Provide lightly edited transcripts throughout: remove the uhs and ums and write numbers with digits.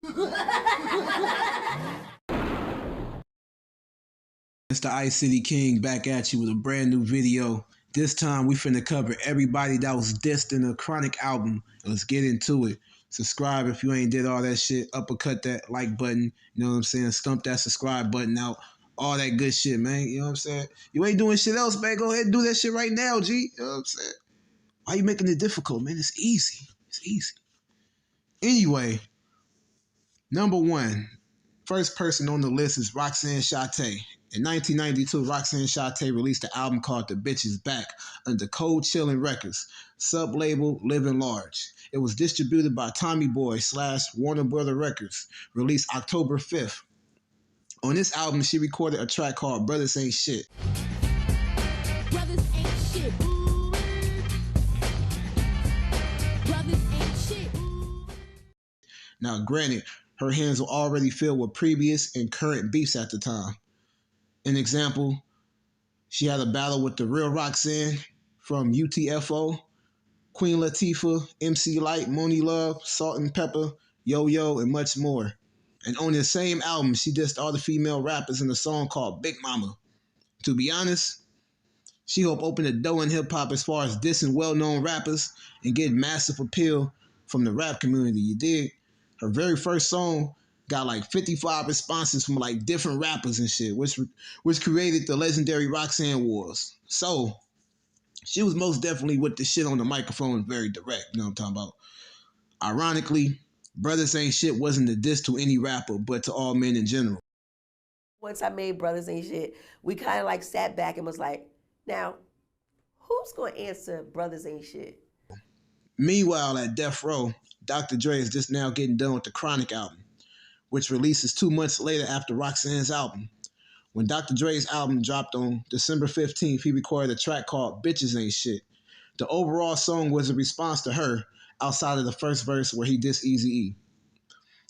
It's the Ice City King back at you with a brand new video. This time we finna cover everybody that was dissed in the Chronic album. Let's get into it. Subscribe if you ain't did all that shit. Uppercut that like button. You know what I'm saying? Stump that subscribe button out. All that good shit, man. You know what I'm saying? You ain't doing shit else, man. Go ahead and do that shit right now, G. You know what I'm saying? Why you making it difficult, man? It's easy. It's easy. Anyway, number one. First person on the list is Roxanne Shante. In 1992, Roxanne Shante released an album called The Bitch Is Back under Cold Chillin' Records, sub-label Living Large. It was distributed by Tommy Boy / Warner Brother Records, released October 5th. On this album, she recorded a track called Brothers Ain't Shit. Brothers ain't shit. Brothers ain't shit. Now, granted, her hands were already filled with previous and current beefs at the time. An example, she had a battle with the real Roxanne from UTFO, Queen Latifah, MC Lyte, Moni Love, Salt and Pepper, Yo-Yo, and much more. And on the same album, she dissed all the female rappers in a song called Big Mama. To be honest, she helped open the door in hip-hop as far as dissing well-known rappers and getting massive appeal from the rap community, you dig? Her very first song got like 55 responses from like different rappers and shit, which created the legendary Roxanne Wars. So she was most definitely with the shit on the microphone, very direct. You know what I'm talking about? Ironically, Brothers Ain't Shit wasn't a diss to any rapper, but to all men in general. Once I made Brothers Ain't Shit, we kind of like sat back and was like, now, who's going to answer Brothers Ain't Shit? Meanwhile, at Deathrow, Dr.Dre is just now getting done with the Chronic album, which releases 2 months later after Roxanne's album. When Dr. Dre's album dropped on December 15th, he recorded a track called Bitches Ain't Shit. The overall song was a response to her, outside of the first verse where he dissed Eazy-E.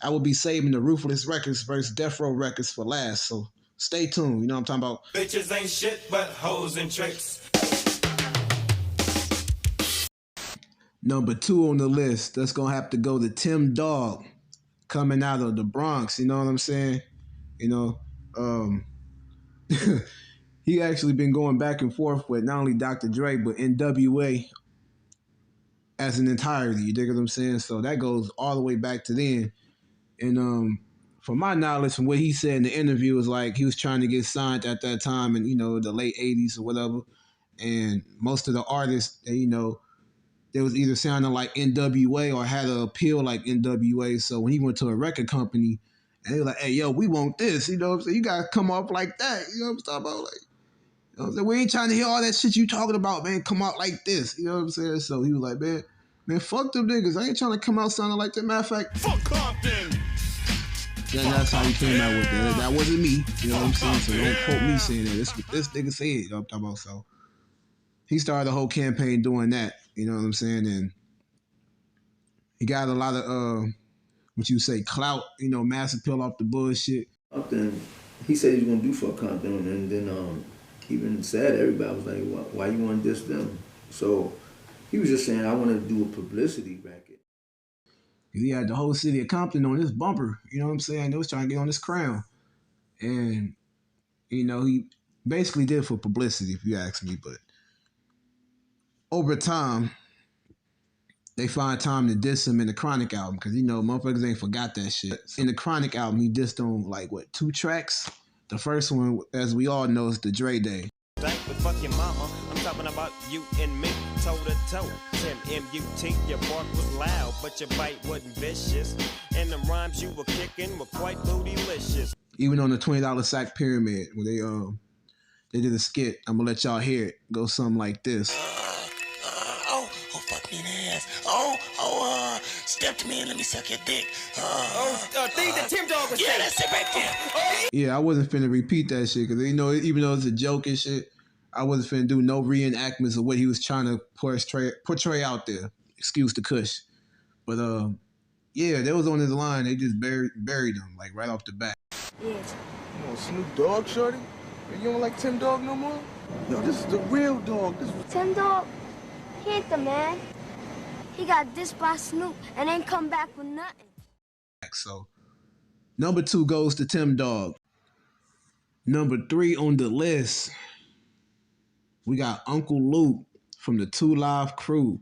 I will be saving the Ruthless Records versus Deathrow Records for last, so stay tuned. You know what I'm talking about? Bitches ain't shit but hoes and tricks. Number 2 on the list, that's going to have to go to Tim Dog, coming out of the Bronx, you know what I'm saying? You know, he actually been going back and forth with not only Dr. Dre, but NWA as an entirety, you dig what I'm saying? So that goes all the way back to then. And from my knowledge, from what he said in the interview, was like he was trying to get signed at that time in, you know, the late 80s or whatever. And most of the artists, you know, they was either sounding like NWA or had an appeal like NWA. So when he went to a record company, and they were like, hey, yo, we want this. You know what I'm saying? You got to come off like that. You know what I'm talking about? Like, you know what I'm saying? We ain't trying to hear all that shit you talking about, man. Come out like this. You know what I'm saying? So he was like, man, fuck them niggas. I ain't trying to come out sounding like that. Matter of fact, Fuck Compton. That's how he came out with that. That wasn't me. You know what I'm saying? So don't quote me saying that. This this nigga said, you know what I'm talking about? So he started the whole campaign doing that. You know what I'm saying? And he got a lot of, what you say, clout, you know, mass appeal off the bullshit. Then he said he was going to do for Compton, and then even said everybody was like, why you want to diss them? So he was just saying, I want to do a publicity racket. He had the whole city of Compton on his bumper, you know what I'm saying? They was trying to get on his crown. And, you know, he basically did it for publicity, if you ask me, but over time, they find time to diss him in the Chronic album because, you know, motherfuckers ain't forgot that shit. In the Chronic album, he dissed on, like, what, 2 tracks? The first one, as we all know, is the Dre Day. Thank the fucking mama. I'm talking about you and me, toe to toe. M-U-T, your bark was loud, but your bite wasn't vicious. And the rhymes you were kicking were quite bootylicious. Even on the $20 Sack Pyramid, where they did a skit, I'm gonna let y'all hear it. Go something like this. Fuck me in the ass. Step to me and let me suck your dick. Thing that Tim Dog was saying. That's it right there. Yeah, I wasn't finna repeat that shit because, you know, even though it's a joke and shit, I wasn't finna do no reenactments of what he was trying to portray out there. Excuse the kush. But, yeah, that was on his line. They just buried him, like, right off the bat. Yeah. You want Snoop Dogg, shorty? You don't like Tim Dog no more? Yo, this is the real dog. Tim Dog, he ain't the man. He got dissed by Snoop and ain't come back with nothing. So Number 2 goes to Tim Dog. Number 3 on the list, we got Uncle Luke from the 2 Live Crew.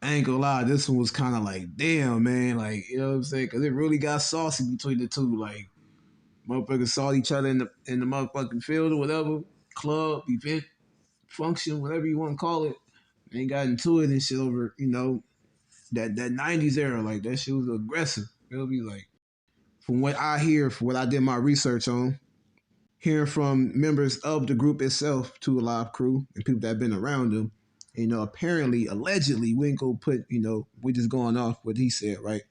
I ain't gonna lie, this one was kind of like, damn, man, like, you know what I'm saying? Because it really got saucy between the two. Like, motherfuckers saw each other in the motherfucking field or whatever, club, event, function, whatever you want to call it. They got into it and shit over, you know, that 90s era. Like, that shit was aggressive. It'll be like, from what I hear, from what I did my research on, hearing from members of the group itself, to a live crew, and people that have been around them, you know, apparently, allegedly, we ain't gonna put, you know, we just going off what he said, right?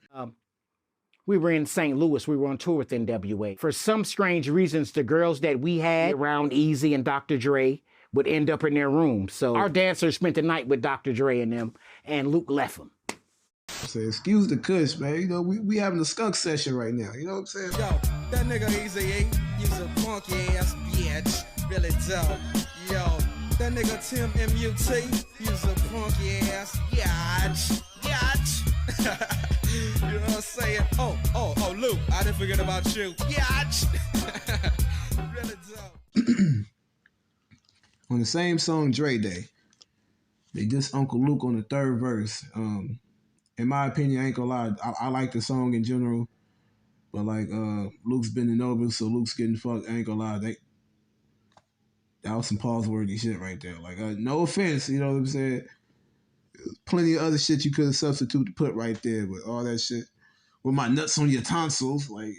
We were in St. Louis. We were on tour with NWA. For some strange reasons, the girls that we had around Easy and Dr. Dre would end up in their room. So our dancers spent the night with Dr. Dre and them, and Luke left them. Say, excuse the kush, man. You know, we having a skunk session right now. You know what I'm saying? Yo, that nigga Easy, he's a funky ass bitch. Really dope. Yo, that nigga Tim MUT, he's a funky ass bitch. You know what I'm saying? Oh, Luke, I didn't forget about you. Really dope. On the same song, Dre Day, they dissed Uncle Luke on the 3rd verse. In my opinion, I ain't gonna lie, I like the song in general, but like Luke's bending over, so Luke's getting fucked. I ain't gonna lie, that was some pause-worthy shit right there. Like, no offense, you know what I'm saying? Plenty of other shit you could have substituted to put right there, but all that shit with my nuts on your tonsils, like,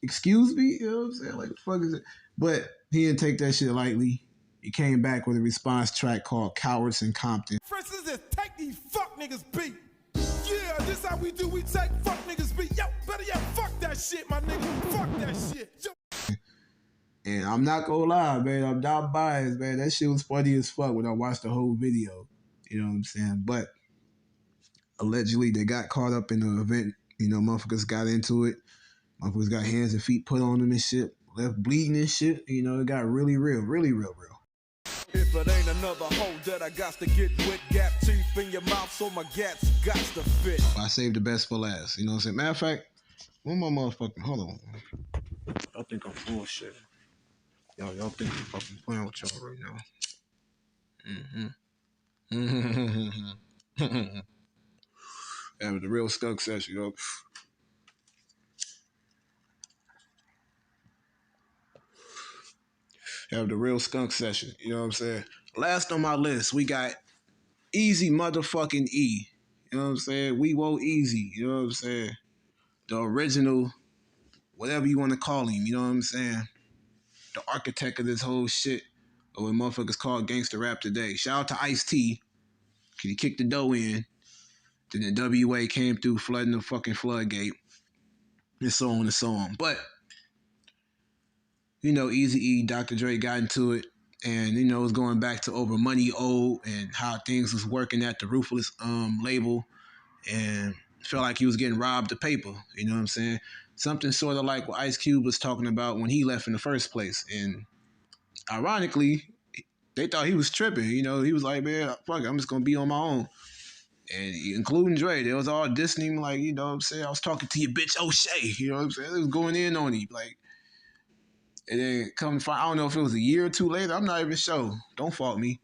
excuse me, you know what I'm saying? Like, what the fuck is it? But he didn't take that shit lightly. He came back with a response track called Cowards in Compton. For instance, is take these fuck niggas beat. Yeah, this how we do, we take fuck niggas beat. Yo, better yet, fuck that shit, my nigga. Fuck that shit. Yo. And I'm not gonna lie, man, I'm not biased, man. That shit was funny as fuck when I watched the whole video. You know what I'm saying? But allegedly they got caught up in the event. You know, motherfuckers got into it. Motherfuckers got hands and feet put on them and shit. Left bleeding and shit. You know, it got really real, really real. If it ain't another hole that I got to get with, gap teeth in your mouth so my gats got to fit. I saved the best for last. You know what I'm saying? Matter of fact, one more motherfucking, hold on. Y'all think I'm bullshit. Y'all think I'm fucking playing with y'all right now. Having the real skunk session, yo. Have the real skunk session, you know what I'm saying? Last on my list, we got Easy motherfucking E. You know what I'm saying? We woe Easy, you know what I'm saying? The original, whatever you want to call him, you know what I'm saying? The architect of this whole shit, or what motherfuckers call gangster rap today. Shout out to Ice-T, cause he kicked the dough in. Then the WA came through flooding the fucking floodgate. And so on and so on. But, you know, Eazy-E, Dr. Dre got into it. And, you know, it was going back to over money owed and how things was working at the Ruthless label. And felt like he was getting robbed of paper. You know what I'm saying? Something sort of like what Ice Cube was talking about when he left in the first place. And ironically, they thought he was tripping. You know, he was like, man, fuck it, I'm just going to be on my own. And including Dre, they was all dissing him like, you know what I'm saying? I was talking to your bitch O'Shea. You know what I'm saying? They was going in on him. Like, and then come to find, I don't know if it was a year or two later. I'm not even sure. Don't fault me.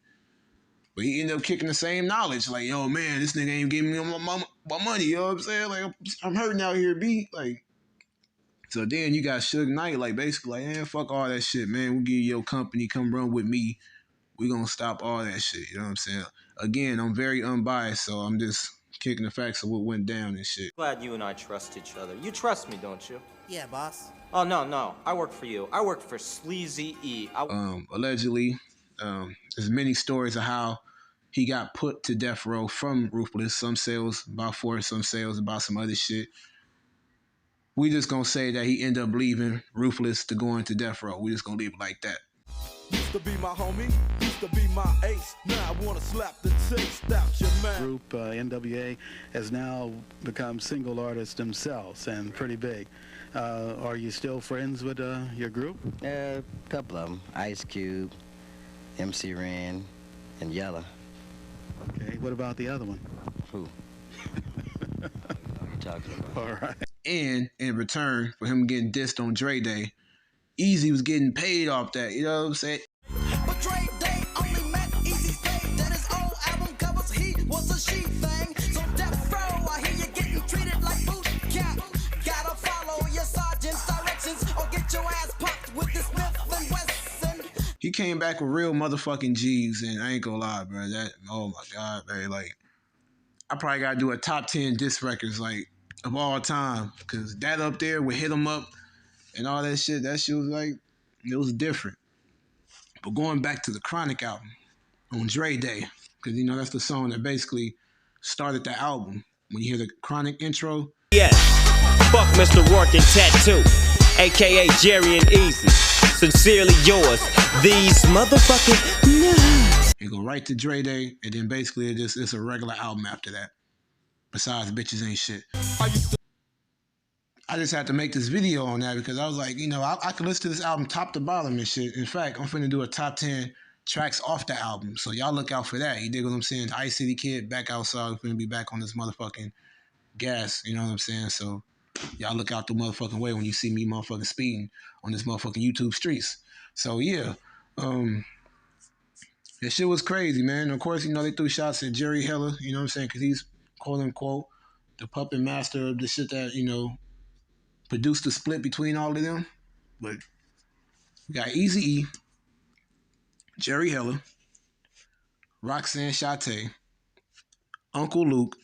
But he ended up kicking the same knowledge. Like, yo, man, this nigga ain't giving me my money. You know what I'm saying? Like, I'm hurting out here, B. Like, so then you got Suge Knight, like, basically, like, man, fuck all that shit, man. We'll give you your company. Come run with me. We gonna stop all that shit. You know what I'm saying? Again, I'm very unbiased, so I'm just kicking the facts of what went down and shit. Glad you and I trust each other. You trust me, don't you? Yeah, boss. Oh, no. I work for you. I work for Sleazy E. Allegedly, there's many stories of how he got put to death row from Ruthless. Some sales about force, some sales about some other shit. We just gonna say that he ended up leaving Ruthless to go into death row. We just gonna leave it like that. Used to be my homie, used to be my ace. Now I wanna slap the taste out your man. Group NWA has now become single artists themselves and pretty big. Are you still friends with your group? A couple of them. Ice Cube, MC Ren, and Yella. Okay, what about the other one? Who? What are you talking about? All right. And in return for him getting dissed on Dre Day, Easy was getting paid off that. You know what I'm saying? But Dre Day only meant Easy's day. That his old album covers he was a she thing. So Deathrow, I hear you getting treated like boot camp. Gotta follow your sergeant's directions or get your ass popped with the Smith and Wesson. He came back with real motherfucking G's, and I ain't gonna lie, bro. That, oh my God, man. Like, I probably gotta do a top 10 diss records, like, of all time. Cause that up there with Hit 'Em Up and all that shit was like, it was different. But going back to the Chronic album on Dre Day, because, you know, that's the song that basically started the album. When you hear the Chronic intro. Yes, fuck Mr. Rourke and Tattoo, a.k.a. Jerry and Easy. Sincerely yours, these motherfucking nuts. You go right to Dre Day, and then basically it's a regular album after that. Besides Bitches Ain't Shit. I just had to make this video on that because I was like, you know, I can listen to this album top to bottom and shit. In fact, I'm finna do a top 10 tracks off the album. So y'all look out for that. You dig what I'm saying? The Ice City Kid back outside. We're finna be back on this motherfucking gas. You know what I'm saying? So y'all look out the motherfucking way when you see me motherfucking speeding on this motherfucking YouTube streets. So yeah, that shit was crazy, man. Of course, you know, they threw shots at Jerry Heller, you know what I'm saying? Because he's, quote unquote, the puppet master of the shit that, you know, produced the split between all of them. But we got Eazy-E, Jerry Heller, Roxanne Shante, Uncle Luke,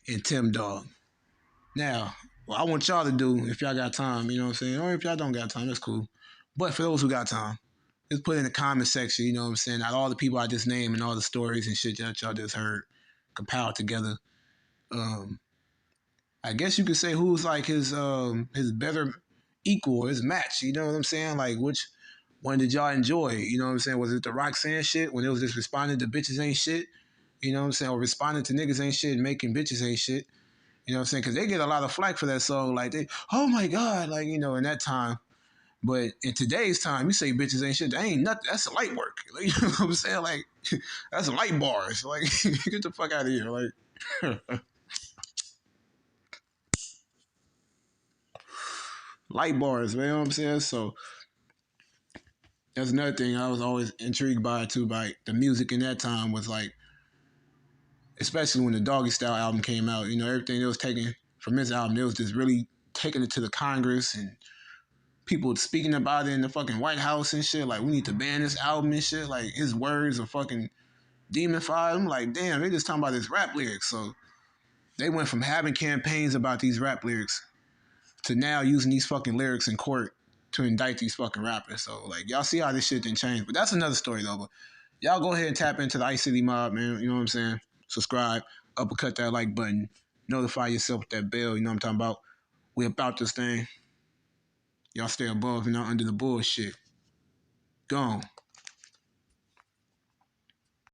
and Tim Dog. Now, what I want y'all to do, if y'all got time, you know what I'm saying? Or if y'all don't got time, that's cool. But for those who got time, just put in the comment section, you know what I'm saying? Out of all the people I just named and all the stories and shit that y'all just heard compiled together, I guess you could say who's like his better equal, his match, you know what I'm saying? Like, which one did y'all enjoy? You know what I'm saying? Was it the Roxanne shit when it was just responding to bitches ain't shit? You know what I'm saying? Or responding to niggas ain't shit and making bitches ain't shit? You know what I'm saying? Because they get a lot of flack for that song. Like, oh my God, like, you know, in that time. But in today's time, you say bitches ain't shit. That ain't nothing. That's light work. Like, you know what I'm saying? Like, that's light bars. Like, get the fuck out of here. Like, light bars, man. You know what I'm saying? So that's another thing I was always intrigued by too. By the music in that time was like, especially when the Doggy Style album came out. You know, everything that was taken from his album, it was just really taking it to the Congress and people speaking about it in the fucking White House and shit. Like, we need to ban this album and shit. Like, his words are fucking demonified. I'm like, damn, they just talking about his rap lyrics. So they went from having campaigns about these rap lyrics to now using these fucking lyrics in court to indict these fucking rappers. So, like, y'all see how this shit didn't change. But that's another story, though. But y'all go ahead and tap into the Ice City Mob, man. You know what I'm saying? Subscribe, uppercut that like button, notify yourself with that bell. You know what I'm talking about? We about this thing. Y'all stay above and not under the bullshit. Gone.